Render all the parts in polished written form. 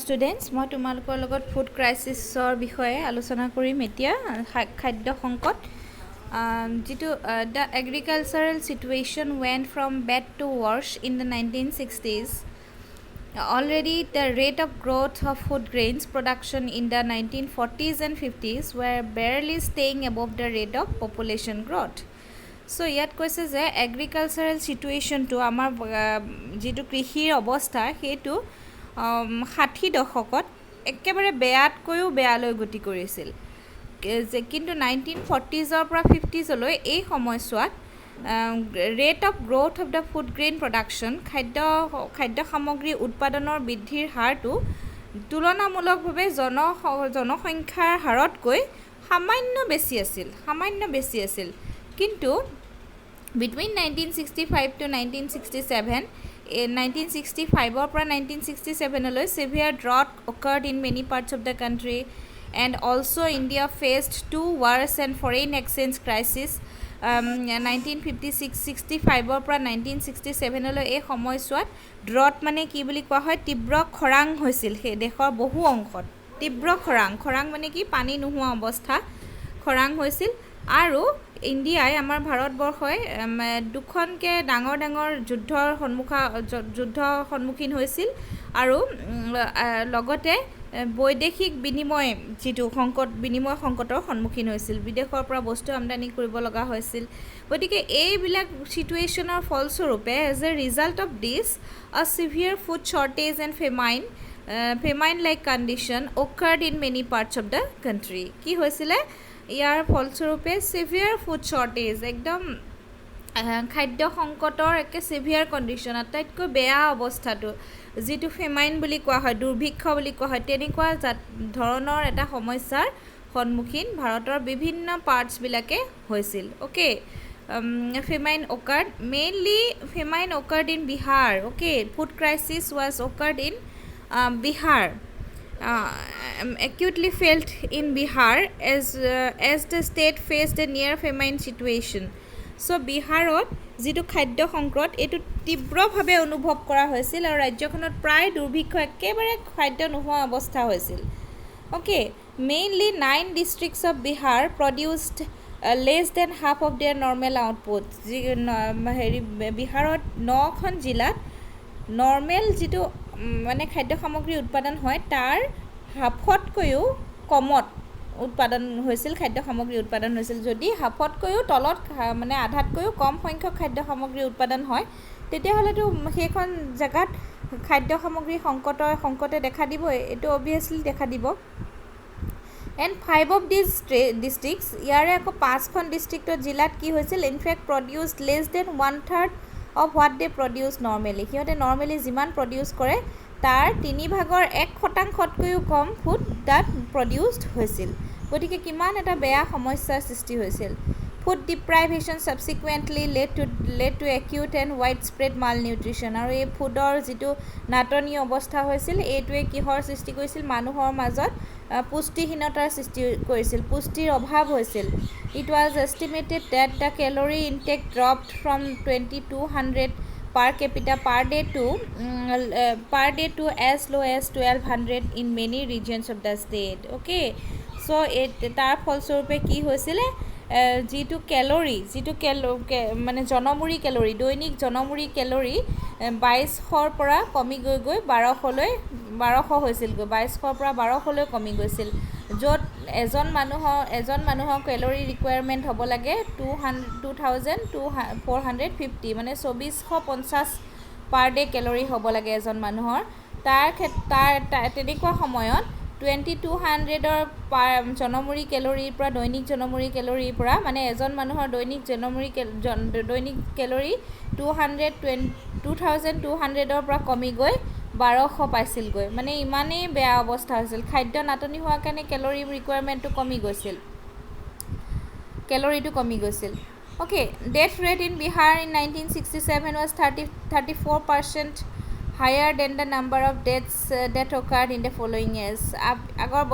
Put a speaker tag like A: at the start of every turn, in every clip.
A: Students মই তোমালোকৰ লগত ফুড ক্ৰাইচিছৰ বিষয়ে আলোচনা কৰিম এতিয়া খাদ্য সংকট যিটো the agricultural situation went from bad to worse in the 1960s. Already the rate of growth of food grains production in the 1940s and 50s were barely staying above the rate of population growth. So ইয়াত কৈছে যে agricultural চিটুৱেশ্যনটো আমাৰ যিটো কৃষিৰ অৱস্থা সেইটো 60 দশকত একেবাৰে বেয়াতকৈও বেয়ালৈ গতি কৰিছিল কিন্তু 1940sৰ পৰা 50sলৈ এই সময়ছোৱাত rate of growth of the food grain production খাদ্য সামগ্ৰী উৎপাদনৰ বৃদ্ধিৰ হাৰটো তুলনামূলকভাৱে জনসংখ্যাৰ হাৰতকৈ সামান্য বেছি আছিল কিন্তু between 1965 to 1967 1965 পৰা 1967লৈ severe drought occurred in many parts of the country and also India faced two wars and foreign exchange crisis 1965 পৰা 1967লৈ এই সময়ছোৱাত ড্ৰট মানে কি বুলি কোৱা হয় তীব্ৰ খৰাং হৈছিল সেই দেশৰ বহু অংশত তীব্ৰ খৰাং মানে কি পানী নোহোৱা অৱস্থা খৰাং হৈছিল আৰু ইণ্ডিয়াই আমাৰ ভাৰতবৰ্ষই দুখনকৈ ডাঙৰ যুদ্ধৰ সন্মুখীন হৈছিল আৰু লগতে বৈদেশিক বিনিময় সংকটৰ সন্মুখীন হৈছিল বিদেশৰ পৰা বস্তু আমদানি কৰিব লগা হৈছিল গতিকে এইবিলাক চিটুৱেশ্যনৰ ফলস্বৰূপে as a result of this a severe food shortage and famine like condition occurred in many parts of the country কি হৈছিলে ইয়াৰ ফলস্বৰূপে চিভিয়াৰ ফুড শ্বৰ্টেজ একদম খাদ্য সংকটৰ একে চিভিয়াৰ কণ্ডিশ্যন আটাইতকৈ বেয়া অৱস্থাটো যিটো ফেমাইন বুলি কোৱা হয় দুৰ্ভিক্ষ বুলি কোৱা হয় তেনেকুৱা ধৰণৰ এটা সমস্যাৰ সন্মুখীন ভাৰতৰ বিভিন্ন পাৰ্টছবিলাকে হৈছিল okay famine occurred in Bihar okay food crisis was occurred in Bihar acutely felt in Bihar as the state faced a near famine situation. So বিহাৰত যিটো খাদ্য সংকট এইটো তীব্ৰভাৱে অনুভৱ কৰা হৈছিল আৰু ৰাজ্যখনত প্ৰায় দুৰ্ভিক্ষ একেবাৰে খাদ্য নোহোৱা অৱস্থা হৈছিল okay mainly 9 districts of Bihar produced less than half of their normal output বিহাৰত 9খন জিলাত নৰ্মেল যিটো মানে খাদ্য সামগ্ৰী উৎপাদন হয় তাৰ হাফতকৈও কমত উৎপাদন হৈছিল খাদ্য সামগ্ৰী উৎপাদন হৈছিল যদি হাফতকৈও তলত মানে আধাতকৈও কম সংখ্যক খাদ্য সামগ্ৰী উৎপাদন হয় তেতিয়াহ'লেতো সেইখন জেগাত খাদ্য সামগ্ৰী সংকটে দেখা দিব এইটো অবভিয়াছলি দেখা দিব এণ্ড 5 of these districts ইয়াৰে আকৌ 5খন ডিষ্ট্ৰিক্টত জিলাত কি হৈছিল in fact produced less than 1/3 of what they produce normally সিহঁতে নৰ্মেলি যিমান প্ৰডিউচ কৰে তাৰ 1/3 কম ফুড তাত প্ৰডিউচড হৈছিল গতিকে কিমান এটা বেয়া সমস্যাৰ সৃষ্টি হৈছিল food deprivation subsequently led to acute and widespread malnutrition আৰু এই ফুডৰ যিটো নাটনি অৱস্থা হৈছিল এইটোৱে কিহৰ সৃষ্টি কৰিছিল মানুহৰ মাজত পুষ্টিহীনতাৰ সৃষ্টি কৰিছিল পুষ্টিৰ অভাৱ হৈছিল it was estimated that the calorie intake dropped from 2200 per capita per day to as low as 1200 in many regions of the state okay so তাৰ ফলস্বৰূপে কি হৈছিলে যিটো মানে জনমূৰি কেলৰি দৈনিক জনমূৰি কেলৰি 2200ৰ পৰা কমি গৈ 1200 হৈছিলগৈ 2200ৰ পৰা 1200লৈ কমি গৈছিল য'ত এজন মানুহৰ কেলৰি ৰিকুৱাৰমেণ্ট হ'ব লাগে 2450 মানে 2450 পাৰ ডে কেলৰি হ'ব লাগে এজন মানুহৰ তাৰ তেনেকুৱা সময়ত 2200ৰ জনমূৰি কেলৰিৰ পৰা দৈনিক জনমূৰি কেলৰিৰ পৰা মানে এজন মানুহৰ দৈনিক কেলৰি 2200ৰ পৰা কমি গৈ 1200 পাইছিলগৈ মানে ইমানেই বেয়া অৱস্থা হৈছিল খাদ্য নাটনি হোৱাৰ কাৰণে কেলৰিটো কমি গৈছিল okay death rate in Bihar in 1967 was 34% higher than the number of deaths that occurred in the following years আগৰ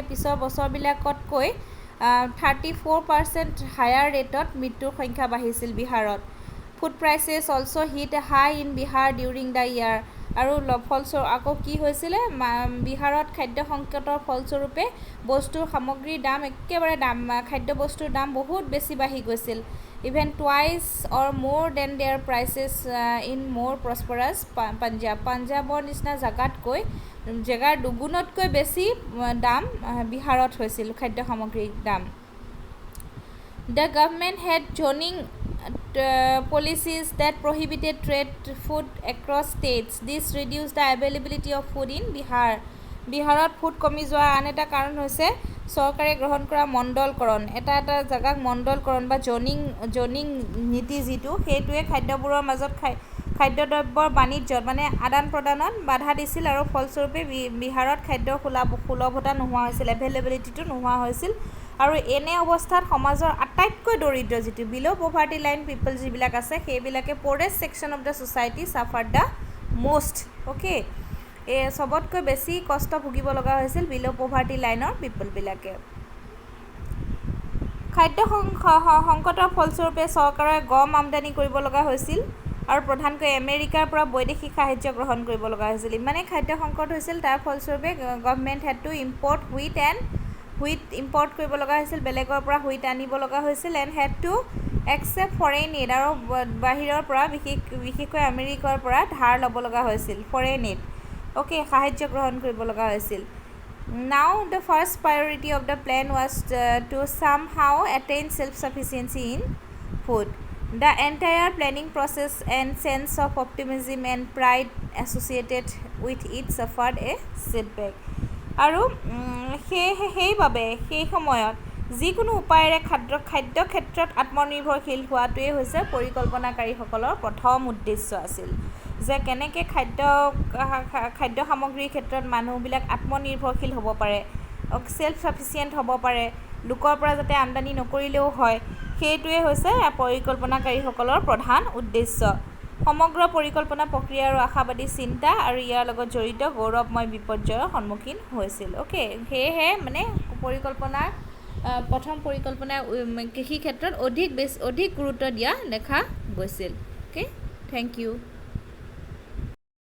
A: পিছৰ বছৰবিলাকতকৈ 34% হায়াৰ ৰেটত মৃত্যুৰ সংখ্যা বাঢ়িছিল বিহাৰত food prices also hit high in Bihar during the year আৰু ফলস্বৰূপে আকৌ কি হৈছিলে বিহাৰত খাদ্য সংকটৰ ফলস্বৰূপে বস্তুৰ সামগ্ৰীৰ দাম একেবাৰে খাদ্য বস্তুৰ দাম বহুত বেছি বাঢ়ি গৈছিল ইভেন টুৱাইচ অৰ মোৰ দেন দেয়াৰ প্ৰাইচেছ ইন মোৰ প্ৰস্পাৰাছ পাঞ্জাৱৰ নিচিনা জেগাৰ দুগুণতকৈ বেছি দাম বিহাৰত হৈছিল খাদ্য সামগ্ৰীৰ দাম The government had zoning policies that prohibited trade food across states. This reduced the availability of food in Bihar. বিহাৰত ফুড কমি যোৱাৰ আন এটা কাৰণ হৈছে চৰকাৰে গ্ৰহণ কৰা মণ্ডলকৰণ এটা জেগাক মণ্ডলকৰণ বা জনিং নীতি যিটো সেইটোৱে খাদ্যবোৰৰ মাজত খাদ্যদ্ৰব্যৰ বাণিজ্যত মানে আদান প্ৰদানত বাধা দিছিল আৰু ফলস্বৰূপে বিহাৰত খাদ্যৰ সুলভতা নোহোৱা হৈছিল এভেইলেবিলিটিটো নোহোৱা হৈছিল আৰু এনে অৱস্থাত সমাজৰ আটাইতকৈ দৰিদ্ৰ যিটো বিল' পভাৰ্টি লাইন পিপল যিবিলাক আছে সেইবিলাকে poorest section of the society suffer the most okay চবতকৈ বেছি কষ্ট ভুগিব লগা হৈছিল বিল' পভাৰ্টি লাইনৰ পিপলবিলাকে খাদ্য সংকটৰ ফলস্বৰূপে চৰকাৰে গম আমদানি কৰিব লগা হৈছিল আৰু প্ৰধানকৈ আমেৰিকাৰ পৰা বৈদেশিক সাহায্য গ্ৰহণ কৰিব লগা হৈছিল ইমানেই খাদ্য সংকট হৈছিল তাৰ ফলস্বৰূপে government head to import wheat import কৰিব লগা হৈছিল বেলেগৰ পৰা হুইট আনিব লগা হৈছিল and head to accept foreign aid আৰু বাহিৰৰ পৰা বিশেষকৈ আমেৰিকাৰ পৰা ধাৰ ল'ব লগা হৈছিল ফৰেইন এইড অ'কে সাহায্য গ্ৰহণ কৰিব লগা হৈছিল Now the first priority of the plan was to somehow attain self-sufficiency in food. The entire planning process and sense of optimism and pride associated with it suffered a setback. আৰু সেইবাবে সেই সময়ত যিকোনো উপায়েৰে খাদ্য ক্ষেত্ৰত আত্মনিৰ্ভৰশীল হোৱাটোৱে হৈছে পৰিকল্পনাকাৰীসকলৰ প্ৰথম উদ্দেশ্য আছিল যে কেনেকৈ খাদ্য সামগ্ৰীৰ ক্ষেত্ৰত মানুহবিলাক আত্মনিৰ্ভৰশীল হ'ব পাৰে ছেল্ফ ছাফিচিয়েণ্ট হ'ব পাৰে লোকৰ পৰা যাতে আমদানি নকৰিলেও হয় সেইটোৱে হৈছে পৰিকল্পনাকাৰীসকলৰ প্ৰধান উদ্দেশ্য সমগ্ৰ পৰিকল্পনা প্ৰক্ৰিয়া আৰু আশাবাদী চিন্তা আৰু ইয়াৰ লগত জড়িত গৌৰৱময় বিপৰ্যয়ৰ সন্মুখীন হৈছিল অ'কে সেয়েহে মানে প্ৰথম পৰিকল্পনা কৃষি ক্ষেত্ৰত অধিক গুৰুত্ব দিয়া দেখা গৈছিল অ'কে থেংক ইউ